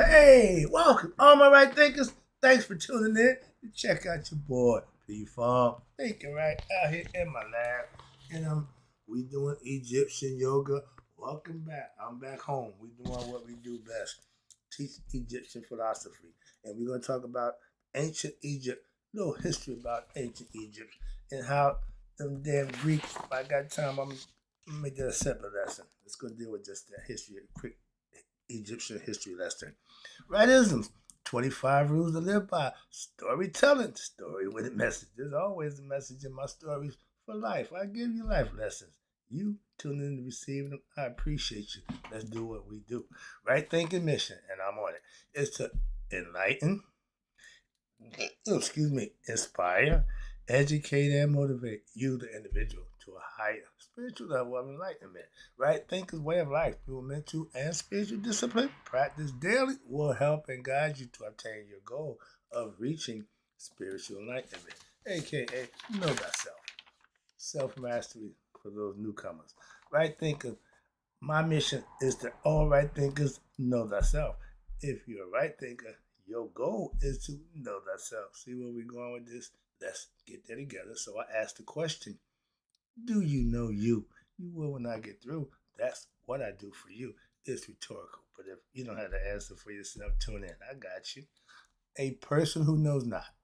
Hey, welcome, all my right thinkers. Thanks for tuning in to check out your boy P Farm thinking right out here in my lab, and we doing Egyptian yoga. Welcome back. I'm back home. We doing what we do best: teach Egyptian philosophy, and we're gonna talk about ancient Egypt, little history about ancient Egypt, and how them damn Greeks. If I got time, I'm gonna make that a separate lesson. Let's go deal with just that history, a quick Egyptian history lesson. Rightisms, 25 rules to live by. Storytelling, story with a message. There's always a message in my stories for life. I give you life lessons. You tune in to receive them. I appreciate you. Let's do what we do. Right thinking mission, and I'm on it. Is to enlighten, inspire, educate, and motivate you, the individual, to a higher spiritual level of enlightenment. Right thinkers' way of life through mental and spiritual discipline, practice daily, will help and guide you to obtain your goal of reaching spiritual enlightenment, aka know thyself. Self mastery for those newcomers. Right thinkers, my mission is to all right thinkers know thyself. If you're a right thinker, your goal is to know thyself. See where we're going with this? Let's get there together. So I asked the question, do you know you? You will when I get through. That's what I do for you. It's rhetorical. But if you don't have the answer for yourself, tune in. I got you. A person who knows not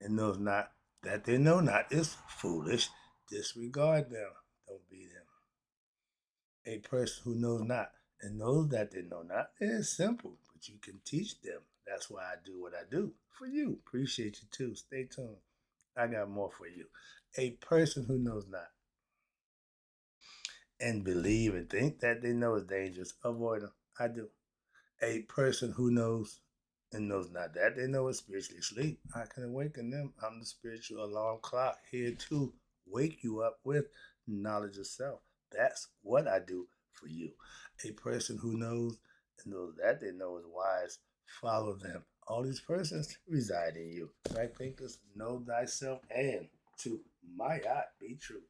and knows not that they know not is foolish. Disregard them. Don't be them. A person who knows not and knows that they know not is simple, but you can teach them. That's why I do what I do for you. Appreciate you too. Stay tuned. I got more for you. A person who knows not and believe and think that they know is dangerous, avoid them. I do. A person who knows and knows not that they know is spiritually asleep, I can awaken them. I'm the spiritual alarm clock here to wake you up with knowledge of self. That's what I do for you. A person who knows and knows that they know is wise, follow them. All these persons reside in you. Right thinkers, know thyself, and to my art be true.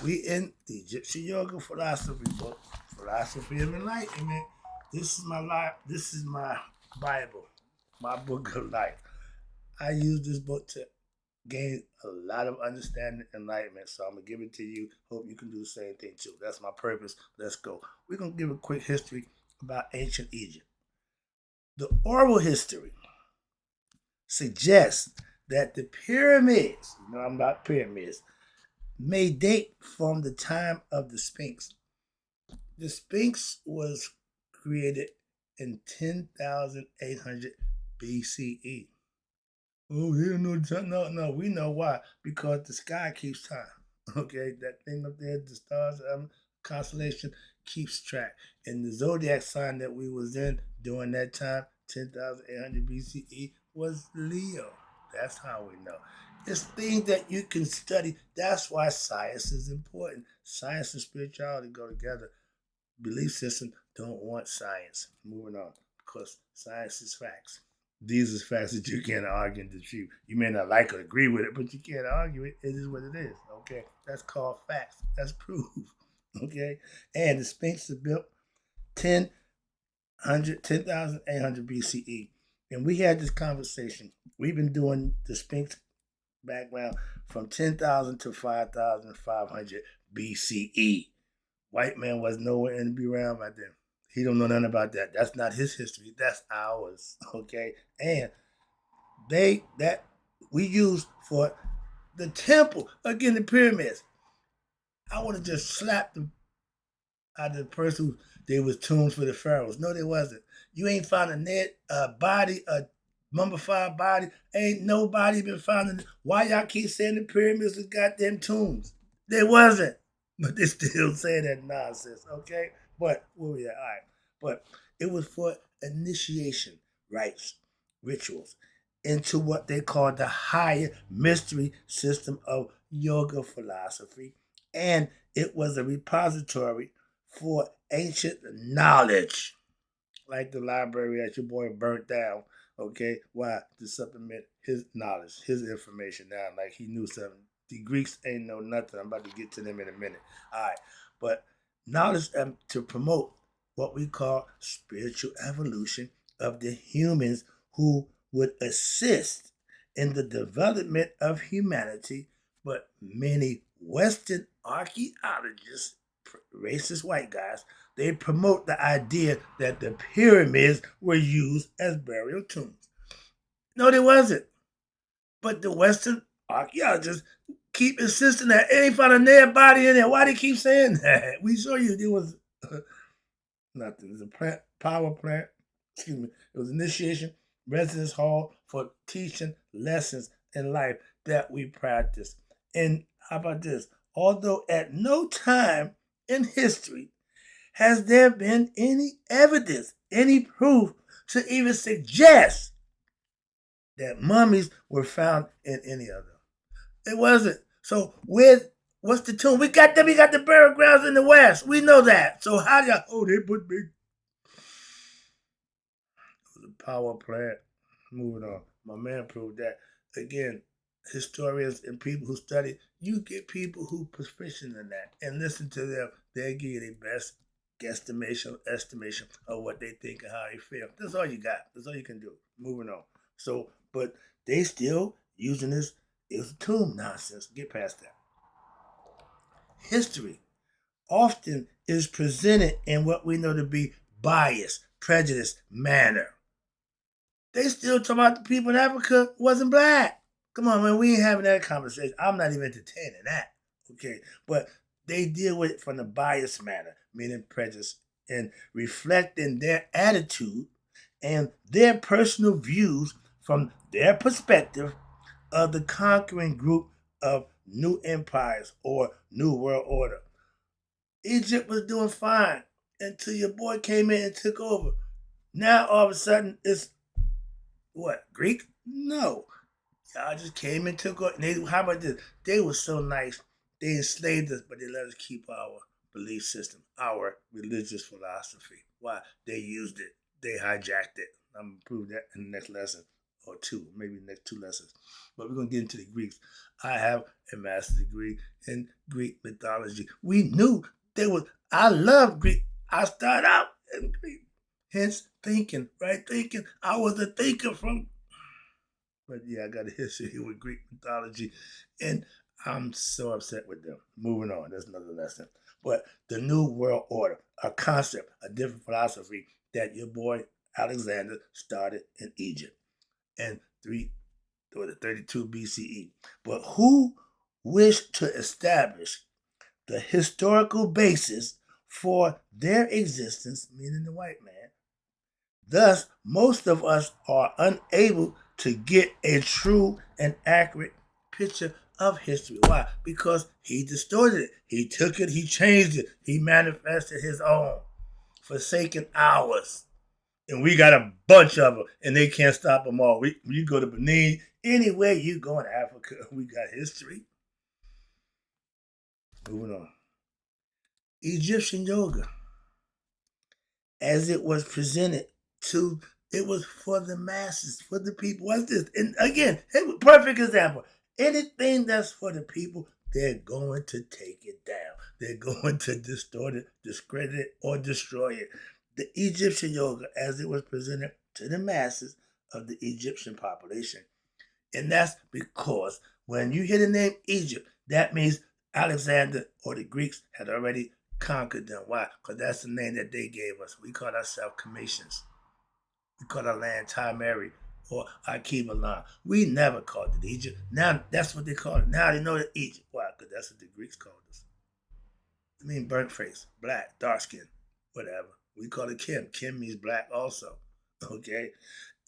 We in the Egyptian yoga philosophy book, Philosophy of Enlightenment. This is my life. This is my Bible, my book of life. I use this book to gain a lot of understanding and enlightenment. So I'm gonna give it to you. Hope you can do the same thing too. That's my purpose. Let's go. We're gonna give a quick history about ancient Egypt. The oral history suggests that the pyramids, I'm about pyramids, may date from the time of the Sphinx. The Sphinx was created in 10,800 BCE. Oh, he don't know time. No, no, we know why. Because the sky keeps time. Okay, that thing up there, the stars, constellation keeps track. And the zodiac sign that we was in during that time, 10,800 BCE, was Leo. That's how we know. It's things that you can study. That's why science is important. Science and spirituality go together. Belief system don't want science. Moving on, because science is facts. These are facts that you can't argue and dispute. You may not like or agree with it, but you can't argue it. It is what it is. Okay, that's called facts. That's proof. Okay, and the Sphinx is built 10,800 BCE, and we had this conversation. We've been doing the Sphinx background from 10,000 to 5,500 BCE. White man was nowhere in to be around by then. He don't know nothing about that. That's not his history. That's ours. Okay, and they that we use for the temple again, the pyramids. I want to just slap the out of the person who they was tombs for the pharaohs. No, they wasn't. You ain't found a body, a mummified body. Ain't nobody been found. Why y'all keep saying the pyramids was goddamn tombs? They wasn't. But they still say that nonsense, okay? But where we at? All right. But it was for initiation rites, rituals into what they call the higher mystery system of yoga philosophy. And it was a repository for ancient knowledge, like the library that your boy burnt down. Okay, why? To supplement his knowledge, his information down, like he knew something. The Greeks ain't know nothing. I'm about to get to them in a minute. All right, but knowledge to promote what we call spiritual evolution of the humans who would assist in the development of humanity, but many Western archaeologists, racist white guys, they promote the idea that the pyramids were used as burial tombs. No, they wasn't. But the Western archaeologists keep insisting that they ain't found a dead body in there. Why they keep saying that? We show you there was nothing. It was a power plant. Excuse me. It was initiation, residence hall for teaching lessons in life that we practice. And how about this? Although at no time in history has there been any evidence, any proof to even suggest that mummies were found in any of them. It wasn't. So what's the tomb? We got the burial grounds in the West. We know that. So how do y'all they put big the power plant. Moving on. My man proved that. Again, historians and people who study, you get people who proficient in that and listen to them. They give you their best estimation of what they think and how they feel. That's all you got. That's all you can do. Moving on. So, but they still using this. It was tomb nonsense. Get past that. History often is presented in what we know to be biased, prejudiced manner. They still talk about the people in Africa wasn't black. Come on, man, we ain't having that conversation. I'm not even entertaining that. Okay, but they deal with it from the biased manner, meaning prejudice, and reflecting their attitude and their personal views from their perspective of the conquering group of new empires or new world order. Egypt was doing fine until your boy came in and took over. Now all of a sudden it's what, Greek? No. Y'all just came and took over. How about this? They were so nice. They enslaved us, but they let us keep our belief system, our religious philosophy. Why? They used it. They hijacked it. I'm going to prove that in the next lesson or two, maybe the next two lessons. But we're going to get into the Greeks. I have a master's degree in Greek mythology. We knew I love Greek. I started out in Greek. Hence thinking, right? Thinking. I was a thinker from. But yeah, I got a history with Greek mythology. And I'm so upset with them. Moving on. That's another lesson. But the New World Order, a concept, a different philosophy that your boy Alexander started in Egypt in 32 BCE. But who wished to establish the historical basis for their existence, meaning the white man. Thus, most of us are unable to get a true and accurate picture of history. Why? Because he distorted it. He took it, he changed it, he manifested his own, forsaken ours. And we got a bunch of them, and they can't stop them all. You go to Benin, anywhere you go in Africa, we got history. Moving on. Egyptian yoga, as it was presented it was for the masses, for the people. What's this? And again, perfect example. Anything that's for the people, they're going to take it down. They're going to distort it, discredit it, or destroy it. The Egyptian yoga, as it was presented to the masses of the Egyptian population. And that's because when you hear the name Egypt, that means Alexander or the Greeks had already conquered them. Why? Because that's the name that they gave us. We call ourselves Cometians. We call our land Timeri or Akibalan. We never called it Egypt. Now that's what they call it. Now they know that Egypt. Why? Because that's what the Greeks called us. I mean burnt face, black, dark skin, whatever. We call it Kim. Kim means black also. Okay?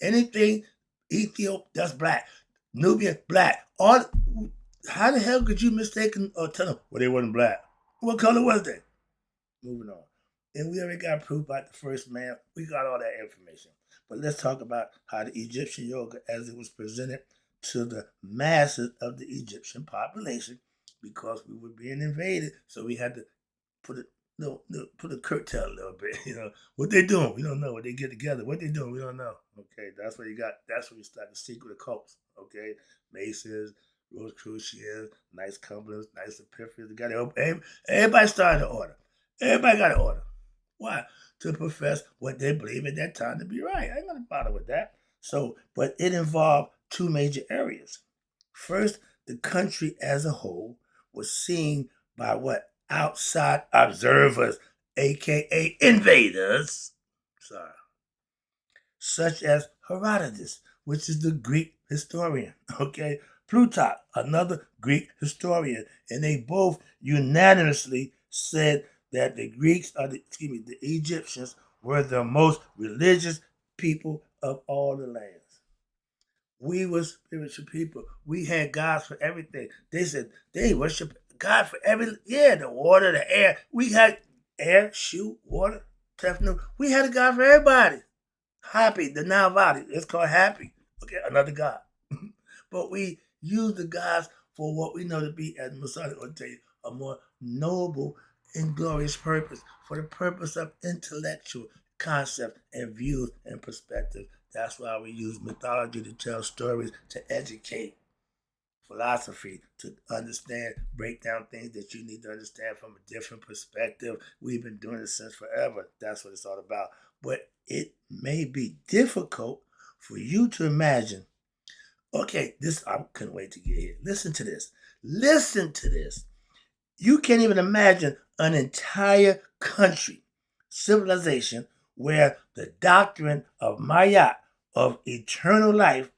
Anything Ethiopia, that's black. Nubia, black. How the hell could you mistake or tell them, well, they wasn't black? What color was they? Moving on. And we already got proof about the first man. We got all that information. But let's talk about how the Egyptian yoga, as it was presented to the masses of the Egyptian population, because we were being invaded, so we had to put a curtail a little bit. What they doing? We don't know. What they get together? What they doing? We don't know. Okay, that's what you got. That's where you start the secret occults. Okay, Masons, Rosicrucians, Knights Templars, Knights Epiphanies. Everybody started an order. Everybody got an order. Why? To profess what they believe at that time to be right. I ain't gonna bother with that. So, but it involved two major areas. First, the country as a whole was seen by what? Outside observers, aka invaders. Sorry. Such as Herodotus, which is the Greek historian, okay? Plutarch, another Greek historian, and they both unanimously said that the Greeks, the Egyptians, were the most religious people of all the lands. We were spiritual people. We had gods for everything. They said they worship God for the water, the air. We had air, shoe, water, Tefnu. We had a God for everybody. Happy, the Nile Valley. It's called Happy. Okay, another God. But we use the gods for what we know to be, as Messiah will tell you, a more noble and glorious purpose, for the purpose of intellectual concept and views and perspective. That's why we use mythology to tell stories, to educate, philosophy, to understand, break down things that you need to understand from a different perspective. We've been doing this since forever. That's what it's all about. But it may be difficult for you to imagine. Okay, I couldn't wait to get here. Listen to this. Listen to this. You can't even imagine an entire country, civilization, where the doctrine of Maya, of eternal life,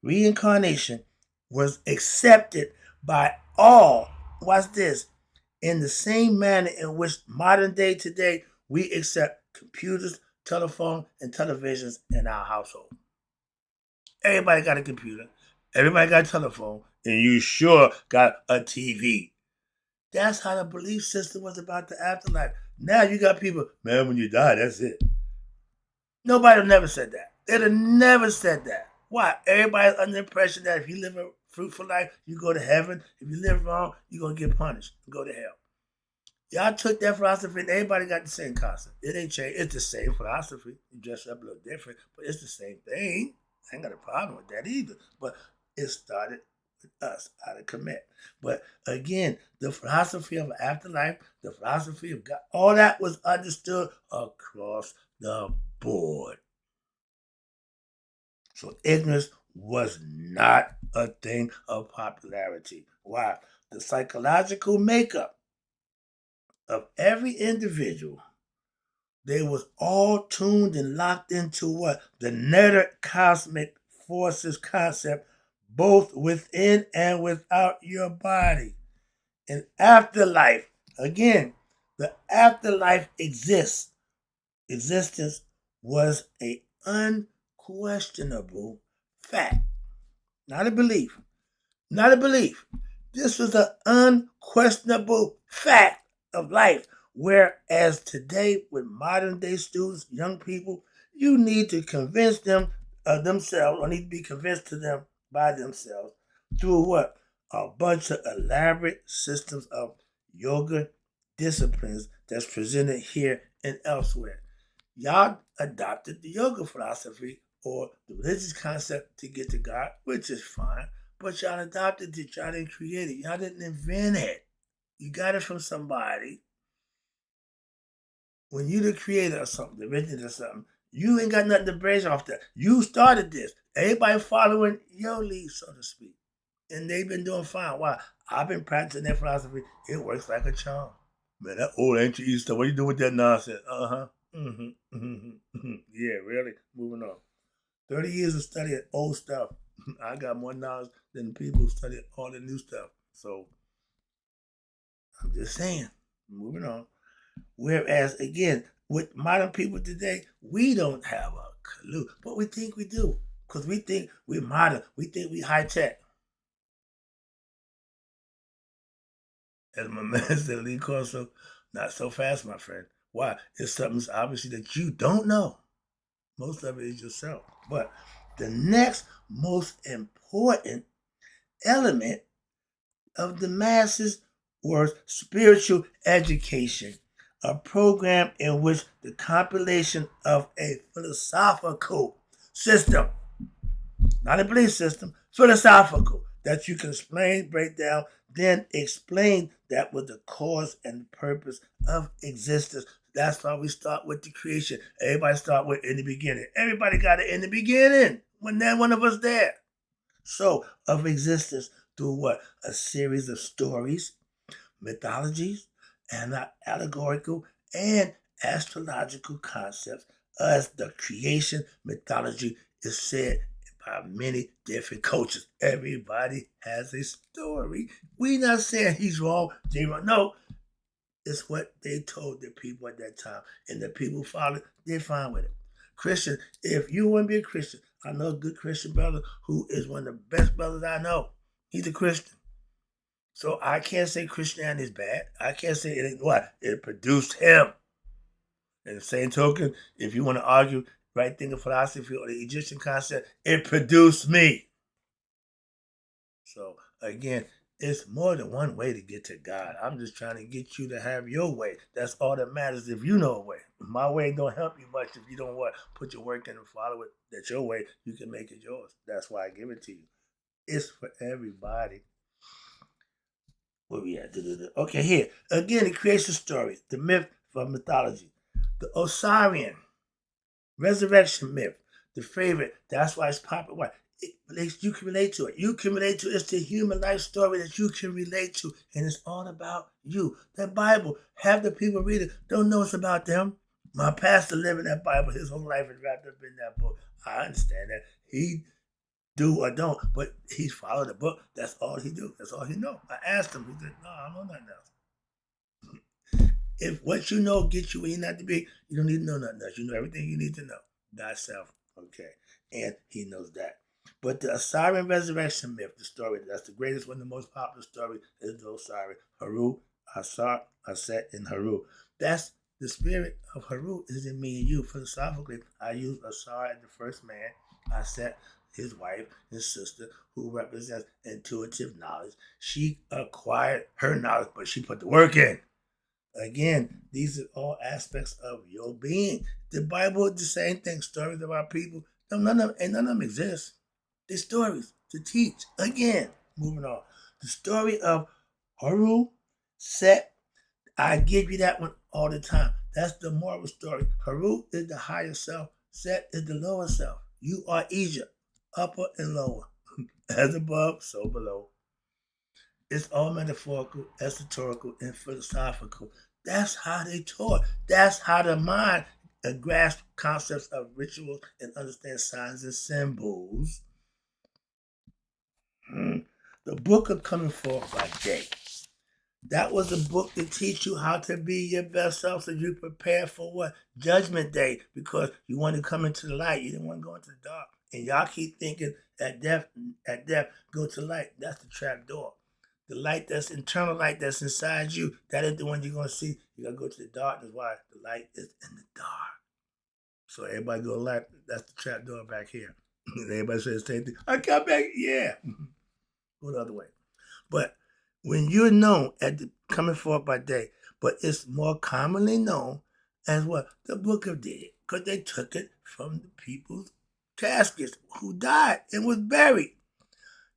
reincarnation, was accepted by all. Watch this. In the same manner in which modern day today, we accept computers, telephone, and televisions in our household. Everybody got a computer. Everybody got a telephone. And you sure got a TV. That's how the belief system was about the afterlife. Now you got people, man, when you die, that's it. Nobody have never said that. They'd have never said that. Why? Everybody's under the impression that if you live a fruitful life, you go to heaven. If you live wrong, you're going to get punished and go to hell. Y'all took that philosophy and everybody got the same concept. It ain't changed. It's the same philosophy. You dress up a little different, but it's the same thing. I ain't got a problem with that either. But it started with us out of commit. But again, the philosophy of afterlife, the philosophy of God, all that was understood across the board. So ignorance was not a thing of popularity. Why? The psychological makeup of every individual, they was all tuned and locked into what? The nether cosmic forces concept, both within and without your body. An afterlife. Again, the afterlife exists. Existence was a unquestionable fact. Not a belief. Not a belief. This was an unquestionable fact of life. Whereas today, with modern day students, young people, you need to convince them of themselves, or need to be convinced to them by themselves through what? A bunch of elaborate systems of yoga disciplines that's presented here and elsewhere. Y'all adopted the yoga philosophy or the religious concept to get to God, which is fine, but y'all adopted it, y'all didn't create it, y'all didn't invent it. You got it from somebody. When you the creator of something, the originator of something, you ain't got nothing to brace off that. You started this. Everybody following your lead, so to speak. And they've been doing fine. Why? I've been practicing that philosophy. It works like a charm. Man, that old ancient East stuff, what are you doing with that nonsense? Uh-huh. Yeah, really? Moving on. 30 years of studying old stuff. I got more knowledge than the people who study all the new stuff. So, I'm just saying. Moving on. Whereas, again, with modern people today, we don't have a clue. But we think we do. Because we think we're modern. We think we high tech. As my man said, Lee Corso, not so fast, my friend. Why? It's something obviously that you don't know. Most of it is yourself. But the next most important element of the masses was spiritual education, a program in which the compilation of a philosophical system, not a belief system, philosophical, that you can explain, break down, then explain that was the cause and purpose of existence. That's why we start with the creation. Everybody start with in the beginning. Everybody got it in the beginning when not one of us there. So, of existence through what? A series of stories, mythologies, and allegorical and astrological concepts as the creation mythology is said by many different cultures. Everybody has a story. We not saying he's wrong, they wrong. No, it's what they told the people at that time. And the people followed, they're fine with it. Christian, if you want to be a Christian, I know a good Christian brother who is one of the best brothers I know. He's a Christian. So I can't say Christianity is bad. I can't say it. What? It produced him. And the same token, if you want to argue right thinking philosophy or the Egyptian concept, it produced me. So again, it's more than one way to get to God. I'm just trying to get you to have your way. That's all that matters if you know a way. My way don't help you much if you don't what put your work in and follow it. That's your way. You can make it yours. That's why I give it to you. It's for everybody. Where we at? Okay, here. Again, the creation story, the myth of mythology. The Osirian resurrection myth, the favorite. That's why it's popular. Why? You can relate to it. You can relate to it. It's the human life story that you can relate to. And it's all about you. That Bible, have the people read it. Don't know it's about them. My pastor lived in that Bible. His whole life is wrapped up in that book. I understand that. He do or don't, but he followed the book. That's all he do. That's all he know. I asked him. He said, no, I don't know nothing else. If what you know gets you where you need to be, you don't need to know nothing else. You know everything you need to know. Thyself. Okay. And he knows that. But the Osirian resurrection myth, the story, that's the greatest one, the most popular story is the Osiris. Haru, Asar, Aset, and Haru. That's the spirit of Haru is in me and you. Philosophically, I use Asar as the first man. Aset, his wife and sister, who represents intuitive knowledge. She acquired her knowledge, but she put the work in. Again, these are all aspects of your being. The Bible is the same thing. Stories about people. None of them exist. They're stories to teach. Again, moving on. The story of Haru, Set. I give you that one all the time. That's the moral story. Haru is the higher self. Set is the lower self. You are Egypt, upper and lower. As above, so below. It's all metaphorical, esoterical, and philosophical. That's how they taught. That's how the mind grasp concepts of rituals and understand signs and symbols. The book of coming forth by day. That was a book to teach you how to be your best self so you prepare for what? Judgment Day, because you want to come into the light. You didn't want to go into the dark. And y'all keep thinking at death, go to light. That's the trap door. The light that's internal light that's inside you, that is the one you're going to see. You got to go to the darkness. Why? The light is in the dark. So everybody go to light. That's the trap door back here. And everybody says the same thing. I got back. Yeah. Go the other way. But when you're known at the coming forth by day, but it's more commonly known as what? The Book of Dead. Because they took it from the people's caskets who died and was buried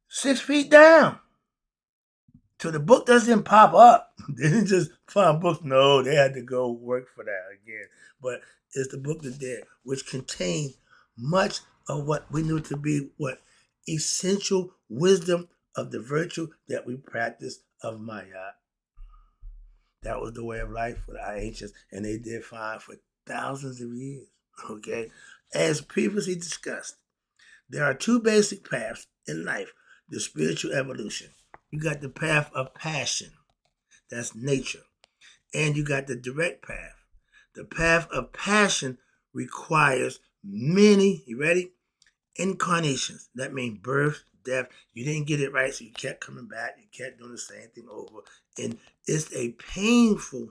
6 feet down. So the book doesn't pop up. They didn't just find books. No, they had to go work for that again. But it's the Book of Dead, which contains much of what we knew to be what? Essential wisdom of the virtue that we practice of Maya. That was the way of life for the ancients, and they did fine for thousands of years. Okay? As previously discussed, there are 2 basic paths in life, the spiritual evolution. You got the path of passion, that's nature, and you got the direct path. The path of passion requires many, you ready? Incarnations. That means birth, death. You didn't get it right, so you kept coming back. You kept doing the same thing over. And it's a painful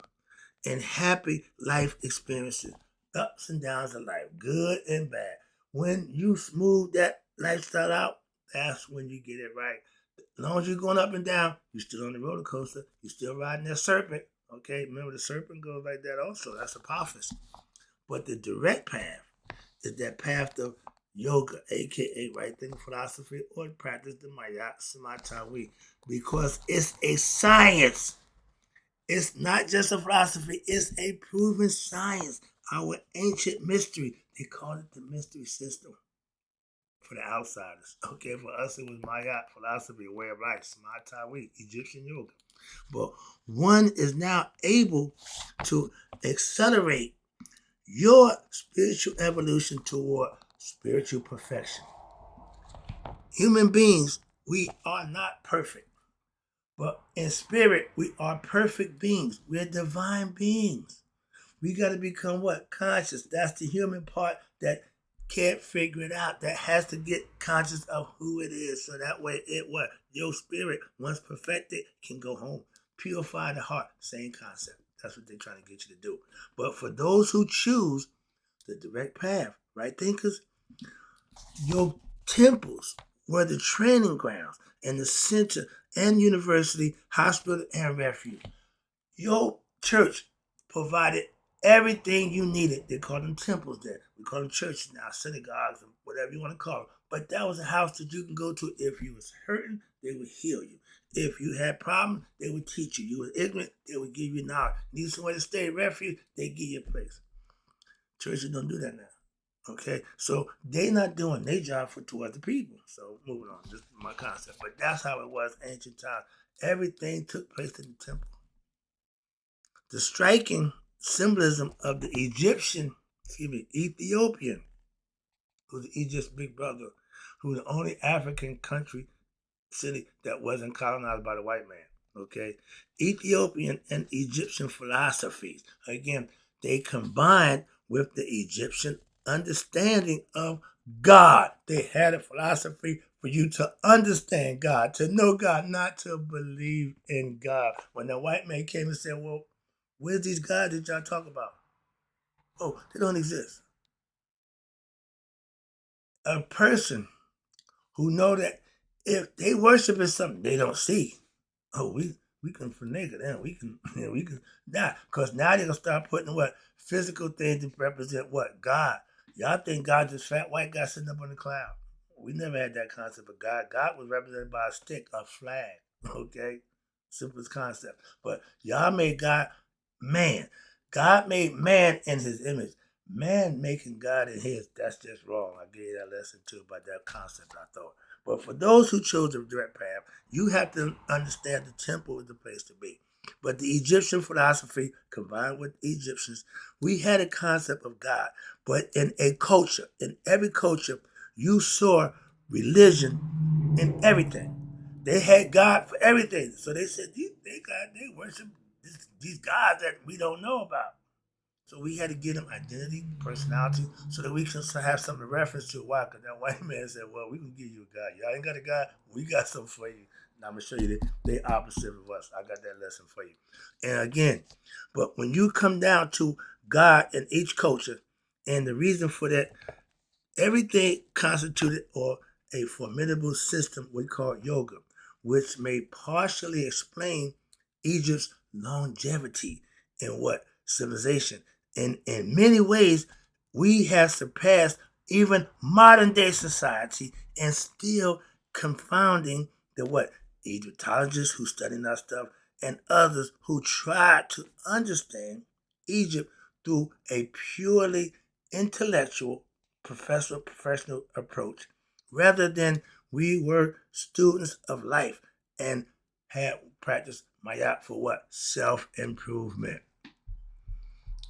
and happy life experiences, ups and downs of life, good and bad. When you smooth that lifestyle out, that's when you get it right. As long as you're going up and down, you're still on the roller coaster. You're still riding that serpent. Okay, remember the serpent goes like that also. That's Apophis. But the direct path is that path of yoga, aka right thinking philosophy, or practice the Maya Samatawi, because it's a science. It's not just a philosophy, it's a proven science. Our ancient mystery. They call it the mystery system for the outsiders. Okay, for us it was Maya philosophy, way of life, Smatawi, Egyptian yoga. But one is now able to accelerate your spiritual evolution toward spiritual perfection. Human beings, we are not perfect, but in spirit, we are perfect beings. We're divine beings. We got to become what? Conscious. That's the human part that can't figure it out, that has to get conscious of who it is. So that way it what? Your spirit, once perfected, can go home. Purify the heart. Same concept. That's what they're trying to get you to do. But for those who choose the direct path, right thinkers, your temples were the training grounds and the center and university, hospital, and refuge. Your church provided everything you needed. They call them temples then. We call them churches now, synagogues, and whatever you want to call them. But that was a house that you can go to. If you was hurting, they would heal you. If you had problems, they would teach you. You were ignorant, they would give you knowledge. Need somewhere to stay, refuge, they give you a place. Churches don't do that now. Okay, so they not doing their job towards the people. So moving on, this is my concept. But that's how it was ancient times. Everything took place in the temple. The striking symbolism of the Ethiopian, who's Egypt's big brother, who's the only African city that wasn't colonized by the white man. Okay, Ethiopian and Egyptian philosophies. Again, they combined with the Egyptian understanding of God. They had a philosophy for you to understand God, to know God, not to believe in God. When the white man came and said, well, where's these gods that y'all talk about? Oh, they don't exist. A person who know that if they worship is something they don't see, oh, we can finagle them. We can die. Because now they're gonna start putting what? Physical things to represent what? God. Y'all think God's this fat white guy sitting up on the cloud. We never had that concept of God. God was represented by a stick, a flag. Okay? Simplest concept. But y'all made God man. God made man in his image. Man making God in his, that's just wrong. I gave that lesson too about that concept, I thought. But for those who chose the direct path, you have to understand the temple is the place to be. But the Egyptian philosophy, combined with Egyptians, we had a concept of God. But in a culture, in every culture, you saw religion in everything. They had God for everything. So they said they worship these gods that we don't know about. So we had to give them identity, personality, so that we can have something to reference to. Why? Because that white man said, well, we can give you a God. Y'all ain't got a God? We got something for you. Now I'm going to show you that they opposite of us. I got that lesson for you. And again, but when you come down to God in each culture, and the reason for that, everything constituted or a formidable system we call yoga, which may partially explain Egypt's longevity in what? Civilization. In many ways, we have surpassed even modern day society and still confounding the what? Egyptologists who study our stuff and others who try to understand Egypt through a purely intellectual professional approach rather than we were students of life and had practiced Mayat for what? Self-improvement.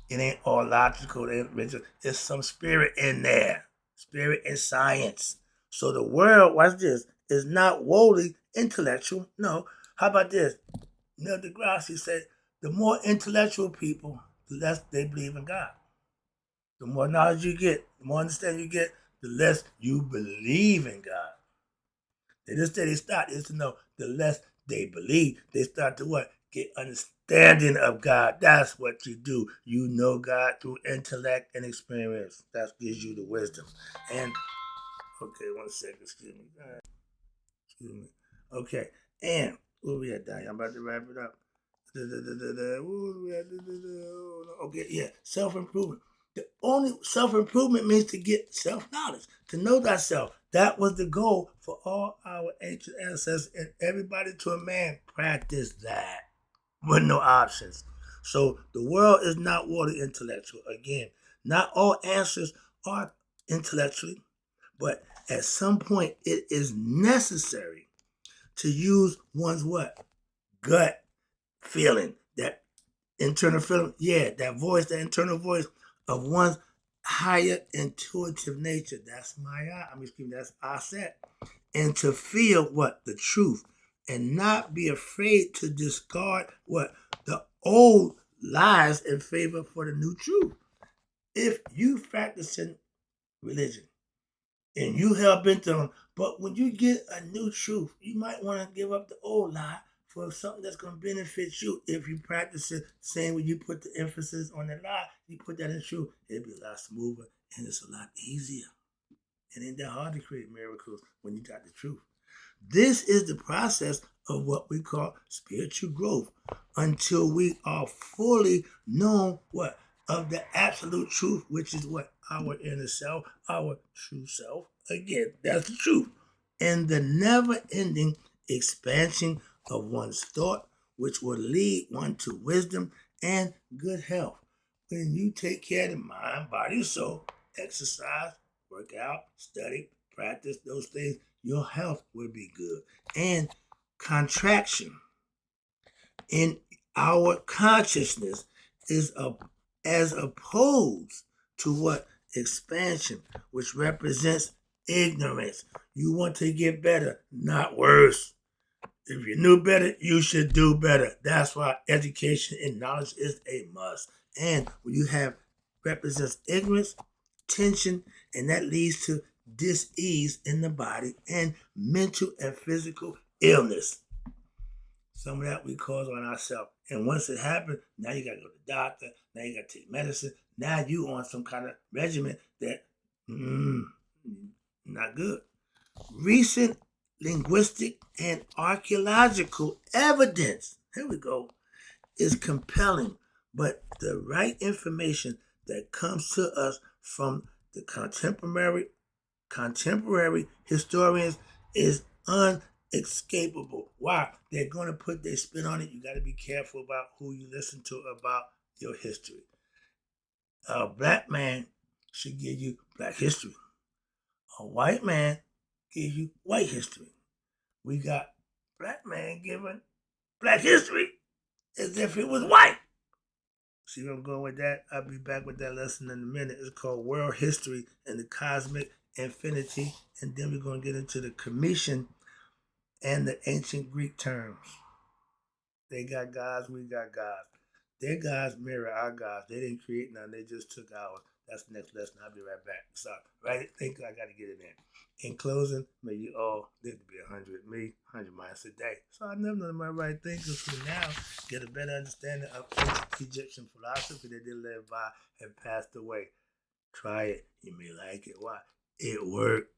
It ain't all logical. There's some spirit in there. Spirit and science. So the world, watch this, is not wholly intellectual. No. How about this? Neil deGrasse said, the more intellectual people, the less they believe in God. The more knowledge you get, the more understanding you get, the less you believe in God. They just say they start is to know the less they believe. They start to what? Get understanding of God. That's what you do. You know God through intellect and experience. That gives you the wisdom. And okay, 1 second, excuse me. Excuse me. Okay. And where we at, Diane? I'm about to wrap it up. Okay, yeah. Self-improvement. The only self-improvement means to get self-knowledge, to know thyself. That was the goal for all our ancient ancestors, and everybody to a man practiced that. with no options. So the world is not water intellectual. Again, not all answers are intellectually, but at some point it is necessary to use one's what? Gut feeling, that internal feeling, yeah, that internal voice of one's higher intuitive nature. That's that's I said. And to feel what? The truth. And not be afraid to discard what? The old lies in favor for the new truth. If you practice in religion, and you help into them. But when you get a new truth, you might want to give up the old lie for something that's going to benefit you. If you practice it, same way you put the emphasis on the lie, you put that in truth, it'll be a lot smoother and it's a lot easier. It ain't that hard to create miracles when you got the truth. This is the process of what we call spiritual growth until we are fully known what? Of the absolute truth, which is what? Our inner self, our true self. Again, that's the truth. And the never ending expansion of one's thought, which will lead one to wisdom and good health. When you take care of the mind, body, soul, exercise, work out, study, practice those things, your health will be good. And contraction in our consciousness is as opposed to what? Expansion, which represents ignorance. You want to get better, not worse. If you knew better, you should do better. That's why education and knowledge is a must. And when you have represents ignorance, tension, and that leads to dis-ease in the body and mental and physical illness. Some of that we cause on ourselves. And once it happens, now you got to go to the doctor. Now you got to take medicine. Now you on some kind of regimen that, not good. Recent linguistic and archaeological evidence, here we go, is compelling, but the right information that comes to us from the contemporary historians is unescapable. Why? They're going to put their spin on it. You got to be careful about who you listen to about your history. A black man should give you black history. A white man gives you white history. We got black man giving black history as if it was white. See where I'm going with that? I'll be back with that lesson in a minute. It's called World History and the Cosmic Infinity. And then we're going to get into the Commission and the ancient Greek terms. They got gods, we got gods. Their gods mirror our gods. They didn't create none, they just took ours. That's the next lesson. I'll be right back. Sorry. Right? Think I got to get it in. In closing, may you all live to be 100. Me, 100 miles a day. So I never know my right thinkers who now get a better understanding of ancient Egyptian philosophy that they lived by and passed away. Try it. You may like it. Why? It worked.